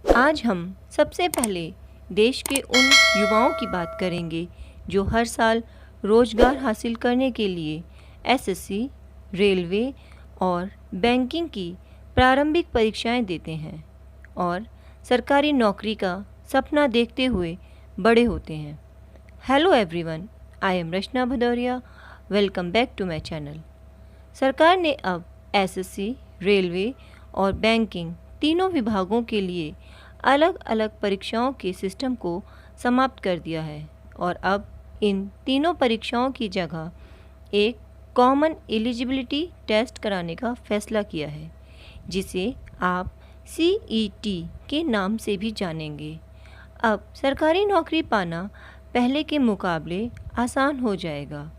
आज हम सबसे पहले देश के उन युवाओं की बात करेंगे जो हर साल रोजगार हासिल करने के लिए एसएससी, रेलवे और बैंकिंग की प्रारंभिक परीक्षाएं देते हैं और सरकारी नौकरी का सपना देखते हुए बड़े होते हैं। Hello everyone, I am Rachna Bhadauria. Welcome back to my channel. सरकार ने अब एसएससी, रेलवे और बैंकिंग तीनों विभागों के लिए अलग अलग परीक्षाओं के सिस्टम को समाप्त कर दिया है और अब इन तीनों परीक्षाओं की जगह एक कॉमन एलिजिबिलिटी टेस्ट कराने का फैसला किया है, जिसे आप CET के नाम से भी जानेंगे। अब सरकारी नौकरी पाना पहले के मुकाबले आसान हो जाएगा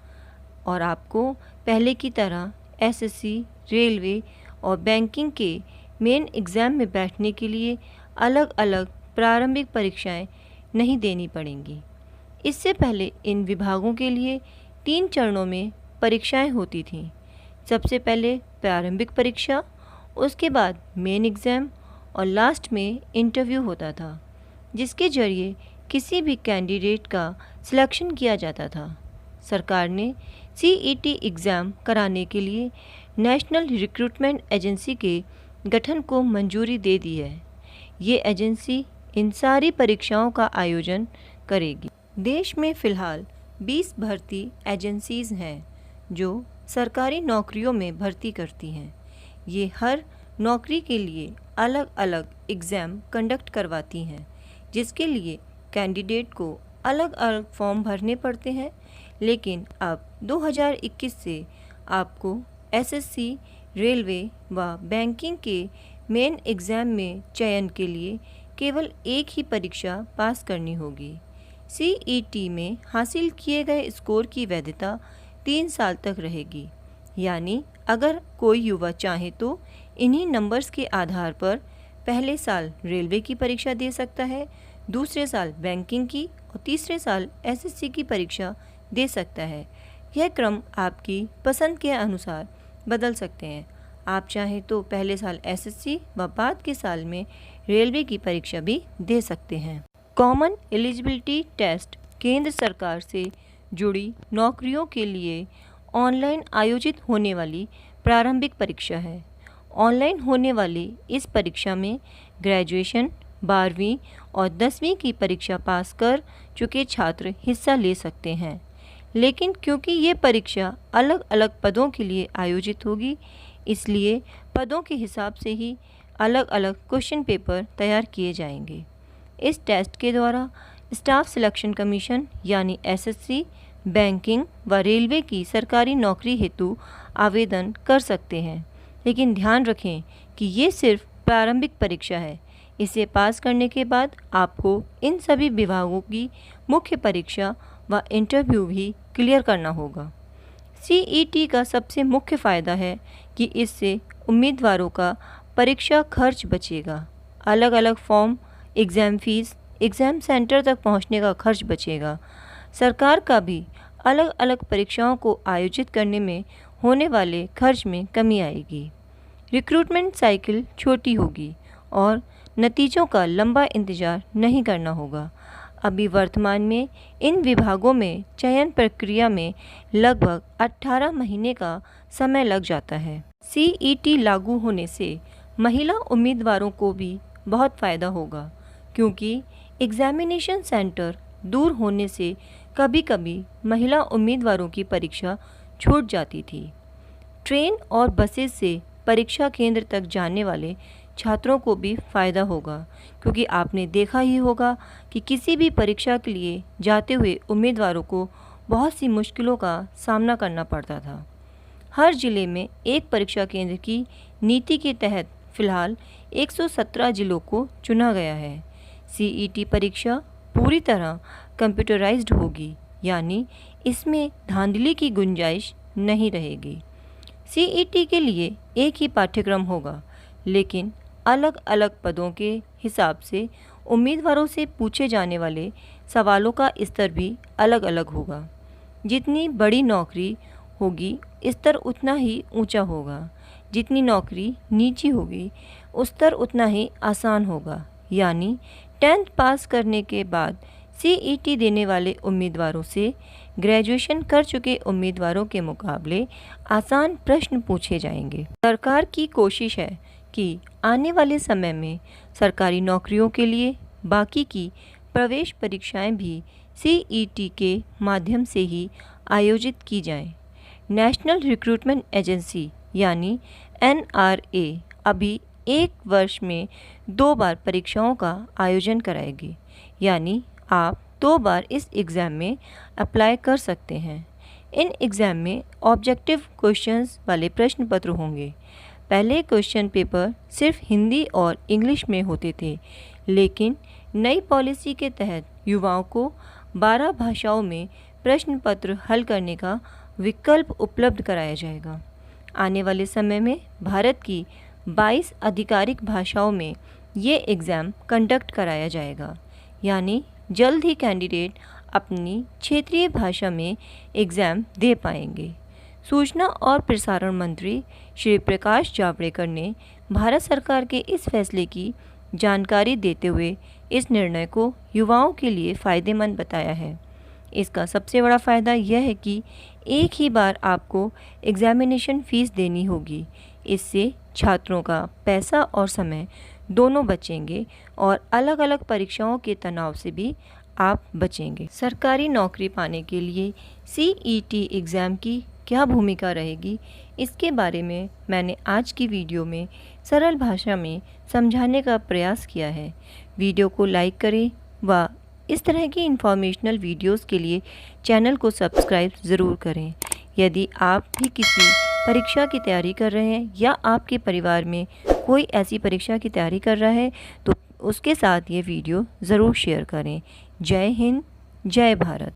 और आपको पहले की तरह एसएससी, रेलवे और बैंकिंग के मेन एग्ज़ाम में बैठने के लिए अलग अलग प्रारंभिक परीक्षाएं नहीं देनी पड़ेंगी। इससे पहले इन विभागों के लिए 3 चरणों में परीक्षाएं होती थीं। सबसे पहले प्रारंभिक परीक्षा, उसके बाद मेन एग्ज़ाम और लास्ट में इंटरव्यू होता था, जिसके जरिए किसी भी कैंडिडेट का सिलेक्शन किया जाता था। सरकार ने CET एग्ज़ाम कराने के लिए नेशनल रिक्रूटमेंट एजेंसी के गठन को मंजूरी दे दी है। ये एजेंसी इन सारी परीक्षाओं का आयोजन करेगी। देश में फ़िलहाल 20 भर्ती एजेंसीज़ हैं जो सरकारी नौकरियों में भर्ती करती हैं। ये हर नौकरी के लिए अलग अलग एग्ज़ाम कंडक्ट करवाती हैं, जिसके लिए कैंडिडेट को अलग अलग फॉर्म भरने पड़ते हैं। लेकिन अब 2021 से आपको एसएससी, रेलवे व बैंकिंग के मेन एग्ज़ाम में चयन के लिए केवल एक ही परीक्षा पास करनी होगी। CET में हासिल किए गए स्कोर की वैधता 3 साल तक रहेगी, यानी अगर कोई युवा चाहे तो इन्हीं नंबर्स के आधार पर पहले साल रेलवे की परीक्षा दे सकता है, दूसरे साल बैंकिंग की और तीसरे साल एसएससी की परीक्षा दे सकता है। यह क्रम आपकी पसंद के अनुसार बदल सकते हैं। आप चाहें तो पहले साल एसएससी व बाद के साल में रेलवे की परीक्षा भी दे सकते हैं। कॉमन एलिजिबिलिटी टेस्ट केंद्र सरकार से जुड़ी नौकरियों के लिए ऑनलाइन आयोजित होने वाली प्रारंभिक परीक्षा है। ऑनलाइन होने वाली इस परीक्षा में ग्रेजुएशन, 12वीं और 10वीं की परीक्षा पास कर चुके छात्र हिस्सा ले सकते हैं। लेकिन क्योंकि ये परीक्षा अलग अलग पदों के लिए आयोजित होगी, इसलिए पदों के हिसाब से ही अलग अलग क्वेश्चन पेपर तैयार किए जाएंगे। इस टेस्ट के द्वारा स्टाफ सिलेक्शन कमीशन यानी एसएससी, बैंकिंग व रेलवे की सरकारी नौकरी हेतु आवेदन कर सकते हैं। लेकिन ध्यान रखें कि ये सिर्फ प्रारंभिक परीक्षा है। इसे पास करने के बाद आपको इन सभी विभागों की मुख्य परीक्षा व इंटरव्यू भी क्लियर करना होगा। CET का सबसे मुख्य फ़ायदा है कि इससे उम्मीदवारों का परीक्षा खर्च बचेगा। अलग अलग form, exam fees, exam centre तक पहुंचने का खर्च बचेगा। सरकार का भी अलग अलग परीक्षाओं को आयोजित करने में होने वाले खर्च में कमी आएगी। रिक्रूटमेंट साइकिल छोटी होगी और नतीजों का लंबा इंतज़ार नहीं करना होगा। अभी वर्तमान में इन विभागों में चयन प्रक्रिया में लगभग 18 महीने का समय लग जाता है। CET लागू होने से महिला उम्मीदवारों को भी बहुत फ़ायदा होगा, क्योंकि एग्ज़ामिनेशन सेंटर दूर होने से कभी कभी महिला उम्मीदवारों की परीक्षा छूट जाती थी। ट्रेन और बसेस से परीक्षा केंद्र तक जाने वाले छात्रों को भी फ़ायदा होगा, क्योंकि आपने देखा ही होगा कि किसी भी परीक्षा के लिए जाते हुए उम्मीदवारों को बहुत सी मुश्किलों का सामना करना पड़ता था। हर ज़िले में एक परीक्षा केंद्र की नीति के तहत फ़िलहाल 117 ज़िलों को चुना गया है। CET परीक्षा पूरी तरह कंप्यूटराइज्ड होगी, यानी इसमें धांधली की गुंजाइश नहीं रहेगी। CET के लिए एक ही पाठ्यक्रम होगा, लेकिन अलग अलग पदों के हिसाब से उम्मीदवारों से पूछे जाने वाले सवालों का स्तर भी अलग अलग होगा। जितनी बड़ी नौकरी होगी, स्तर उतना ही ऊंचा होगा। जितनी नौकरी नीची होगी, उस स्तर उतना ही आसान होगा। यानी 10th पास करने के बाद CET देने वाले उम्मीदवारों से ग्रेजुएशन कर चुके उम्मीदवारों के मुकाबले आसान प्रश्न पूछे जाएंगे। सरकार की कोशिश है कि आने वाले समय में सरकारी नौकरियों के लिए बाकी की प्रवेश परीक्षाएं भी CET के माध्यम से ही आयोजित की जाएं। नेशनल रिक्रूटमेंट एजेंसी यानी NRA अभी एक वर्ष में 2 बार परीक्षाओं का आयोजन कराएगी, यानी आप 2 बार इस एग्ज़ाम में अप्लाई कर सकते हैं। इन एग्ज़ाम में ऑब्जेक्टिव क्वेश्चंस वाले प्रश्न पत्र होंगे। पहले क्वेश्चन पेपर सिर्फ हिंदी और इंग्लिश में होते थे, लेकिन नई पॉलिसी के तहत युवाओं को 12 भाषाओं में प्रश्न पत्र हल करने का विकल्प उपलब्ध कराया जाएगा। आने वाले समय में भारत की 22 आधिकारिक भाषाओं में ये एग्ज़ाम कंडक्ट कराया जाएगा, यानी जल्द ही कैंडिडेट अपनी क्षेत्रीय भाषा में एग्ज़ाम दे पाएंगे। सूचना और प्रसारण मंत्री श्री प्रकाश जावड़ेकर ने भारत सरकार के इस फैसले की जानकारी देते हुए इस निर्णय को युवाओं के लिए फ़ायदेमंद बताया है। इसका सबसे बड़ा फ़ायदा यह है कि एक ही बार आपको एग्ज़ामिनेशन फ़ीस देनी होगी। इससे छात्रों का पैसा और समय दोनों बचेंगे और अलग अलग परीक्षाओं के तनाव से भी आप बचेंगे। सरकारी नौकरी पाने के लिए CET एग्ज़ाम की क्या भूमिका रहेगी, इसके बारे में मैंने आज की वीडियो में सरल भाषा में समझाने का प्रयास किया है। वीडियो को लाइक करें व इस तरह की इन्फॉर्मेशनल वीडियोस के लिए चैनल को सब्सक्राइब ज़रूर करें। यदि आप भी किसी परीक्षा की तैयारी कर रहे हैं या आपके परिवार में कोई ऐसी परीक्षा की तैयारी कर रहा है तो उसके साथ ये वीडियो ज़रूर शेयर करें। जय हिंद, जय भारत।